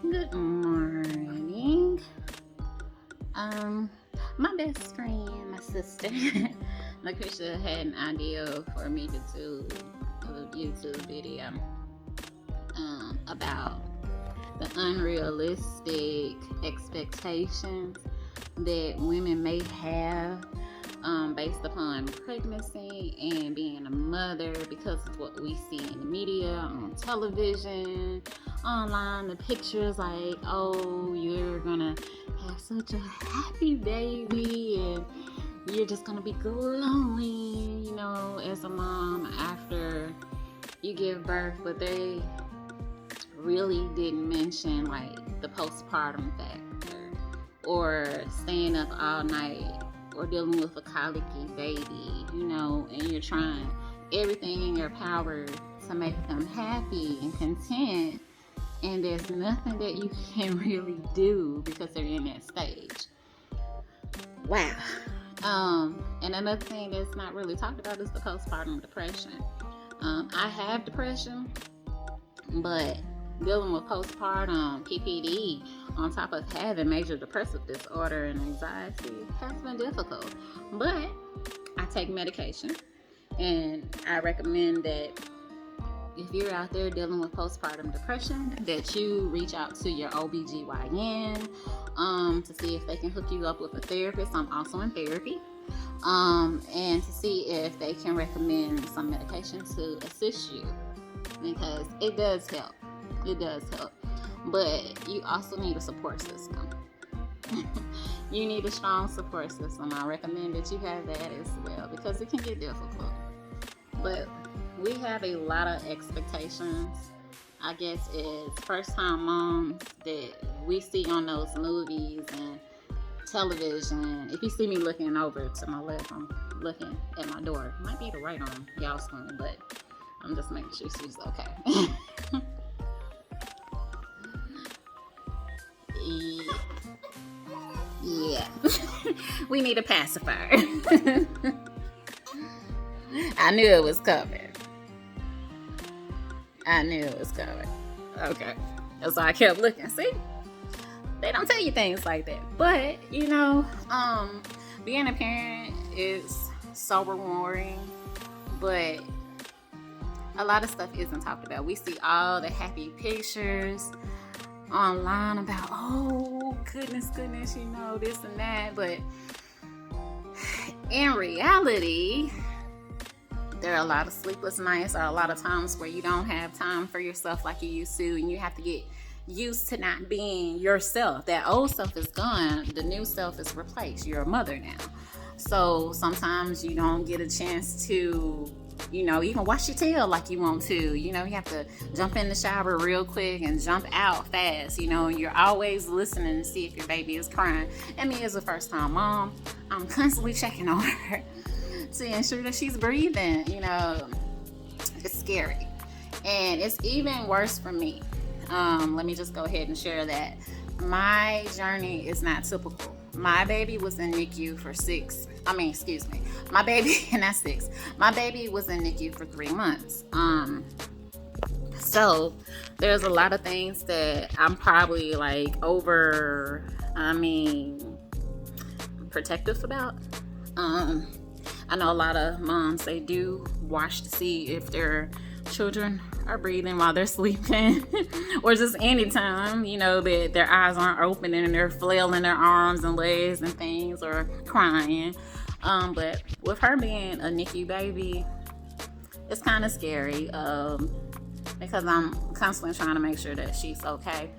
Good morning. My best friend, my sister, Lucretia had an idea for me to do a YouTube video about the unrealistic expectations that women may have based upon pregnancy and being a mother because of what we see in the media, on television, online, the pictures like, oh, you're gonna have such a happy baby and you're just gonna be glowing, as a mom after you give birth. But they really didn't mention like the postpartum factor or staying up all night or dealing with a colicky baby, and you're trying everything in your power to make them happy and content, and there's nothing that you can really do because they're in that stage. Wow. And another thing that's not really talked about is the postpartum depression. I have depression, but dealing with postpartum PPD on top of having major depressive disorder and anxiety has been difficult. But I take medication, and I recommend that if you're out there dealing with postpartum depression, that you reach out to your OBGYN to see if they can hook you up with a therapist. I'm also in therapy. And to see if they can recommend some medication to assist you, because it does help. It does help. But you also need a support system. You need a strong support system. I recommend that you have that as well, because it can get difficult. But we have a lot of expectations, I guess, as first-time moms that we see on those movies and television. If you see me looking over to my left, I'm looking at my daughter. It might be the right on y'all screen, but I'm just making sure she's okay. Yeah. We need a pacifier. I knew it was coming. Okay. So I kept looking. See? They don't tell you things like that. But, being a parent is so rewarding. But a lot of stuff isn't talked about. We see all the happy pictures online about, oh, goodness, this and that. But in reality, there are a lot of sleepless nights, or a lot of times where you don't have time for yourself like you used to, and you have to get used to not being yourself. That old self is gone. The new self is replaced. You're a mother now. So sometimes you don't get a chance to, even wash your tail like you want to. You have to jump in the shower real quick and jump out fast. You're always listening to see if your baby is crying. And me as a first-time mom, I'm constantly checking on her to ensure that she's breathing. It's scary. And it's even worse for me. Let me just go ahead and share that. My journey is not typical. My baby was in NICU for my baby, not 6. My baby was in NICU for 3 months. So there's a lot of things that I'm probably protective about. I know a lot of moms, they do watch to see if their children are breathing while they're sleeping or just anytime, that their eyes aren't open and they're flailing their arms and legs and things, or crying. But with her being a NICU baby, it's kind of scary because I'm constantly trying to make sure that she's okay.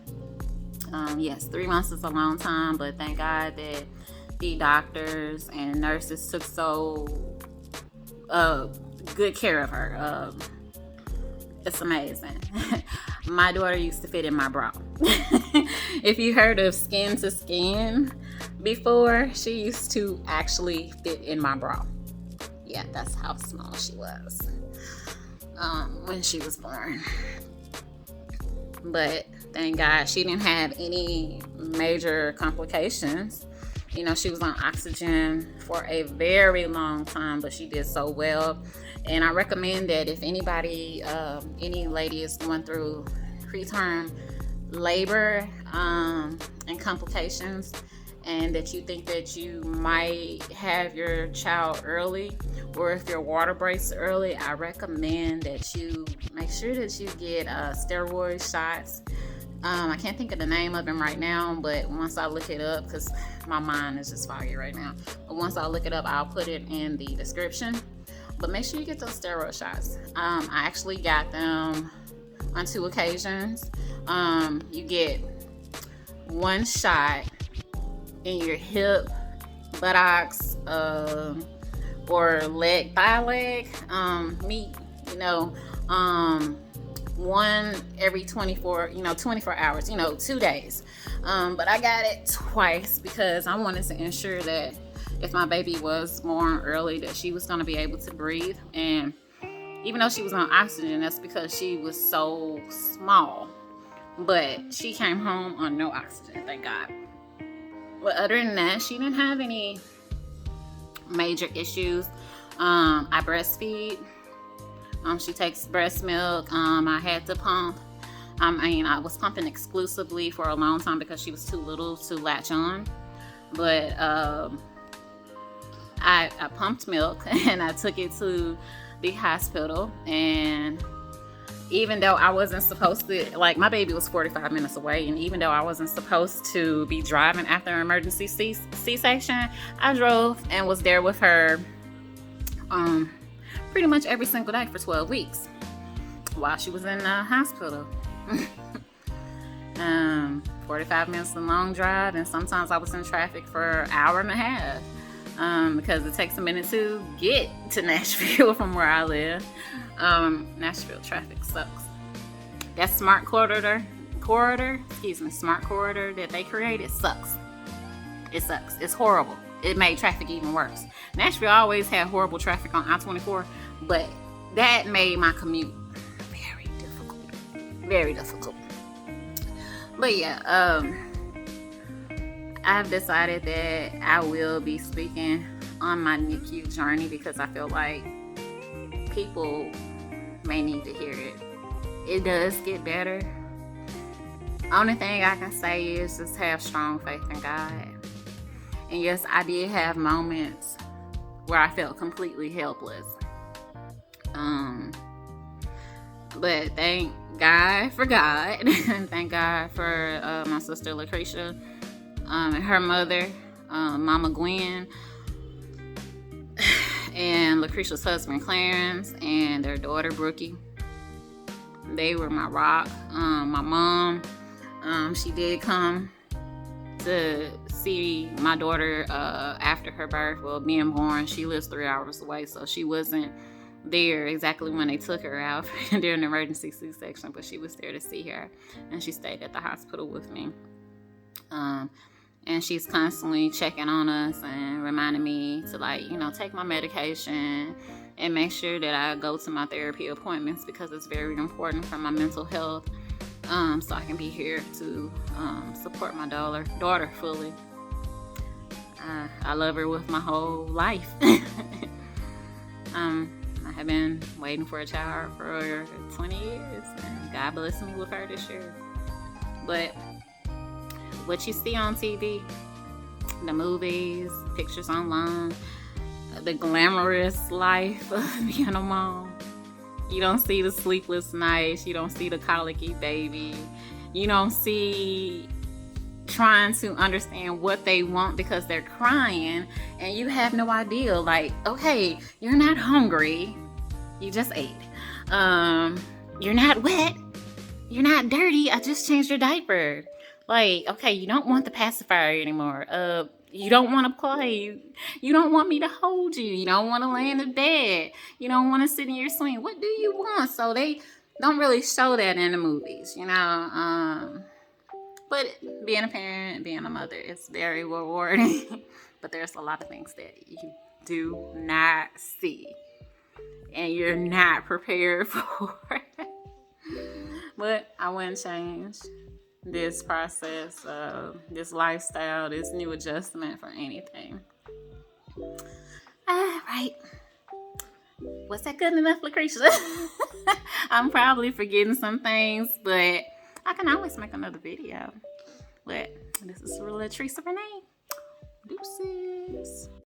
Yes, 3 months is a long time, but thank God that the doctors and nurses took so good care of her. It's amazing. My daughter used to fit in my bra. If you heard of skin to skin before, she used to actually fit in my bra. Yeah, that's how small she was when she was born. But thank God she didn't have any major complications. She was on oxygen for a very long time, but she did so well. And I recommend that if anybody, any lady is going through preterm labor and complications, and that you think that you might have your child early, or if your water breaks early, I recommend that you make sure that you get steroid shots. I can't think of the name of them right now, but once I look it up, because my mind is just foggy right now, but once I look it up, I'll put it in the description. But make sure you get those steroid shots. I actually got them on 2 occasions. You get 1 shot in your hip, buttocks, or thigh leg meat, 1 every 24 hours, 2 days. But I got it twice because I wanted to ensure that if my baby was born early, that she was going to be able to breathe. And even though she was on oxygen, that's because she was so small. But she came home on no oxygen, thank God. But other than that, she didn't have any major issues. I breastfeed. She takes breast milk. I had to pump. I was pumping exclusively for a long time because she was too little to latch on. But I pumped milk and I took it to the hospital. And even though I wasn't supposed to, my baby was 45 minutes away, and even though I wasn't supposed to be driving after an emergency C-section, I drove and was there with her pretty much every single day for 12 weeks while she was in the hospital. 45 minutes a long drive, and sometimes I was in traffic for an hour and a half because it takes a minute to get to Nashville from where I live. Nashville traffic sucks. That smart corridor that they created sucks. It sucks. It's horrible. It made traffic even worse. Nashville always had horrible traffic on I-24, but that made my commute very difficult. Very difficult. But yeah, I've decided that I will be speaking on my NICU journey because I feel like people may need to hear it. It does get better. Only thing I can say is just have strong faith in God. And yes, I did have moments where I felt completely helpless. But thank God for God. And thank God for my sister Lucretia and her mother, Mama Gwen, and Lucretia's husband Clarence, and their daughter Brookie. They were my rock. My mom, she did come to see my daughter after her birth. Well, being born, she lives 3 hours away, so she wasn't there exactly when they took her out during the emergency C-section, but she was there to see her, and she stayed at the hospital with me. And she's constantly checking on us and reminding me to take my medication and make sure that I go to my therapy appointments because it's very important for my mental health. So I can be here to support my daughter fully. I love her with my whole life. I have been waiting for a child for 20 years, and God blessed me with her this year. But what you see on TV, the movies, pictures online, the glamorous life of being a mom. You don't see the sleepless nights. You don't see the colicky baby. You don't see trying to understand what they want because they're crying and you have no idea. Okay, you're not hungry. You just ate. You're not wet. You're not dirty. I just changed your diaper. Okay, you don't want the pacifier anymore. You don't want to play. You don't want me to hold you. You don't want to lay in the bed. You don't want to sit in your swing. What do you want? So they don't really show that in the movies, But being a parent, being a mother, it's very rewarding. But there's a lot of things that you do not see. And you're not prepared for. But I wouldn't change this process, this lifestyle, this new adjustment for anything. All right. Was that good enough, Lucretia? I'm probably forgetting some things, but I can always make another video. But this is Latrice Renee. Deuces.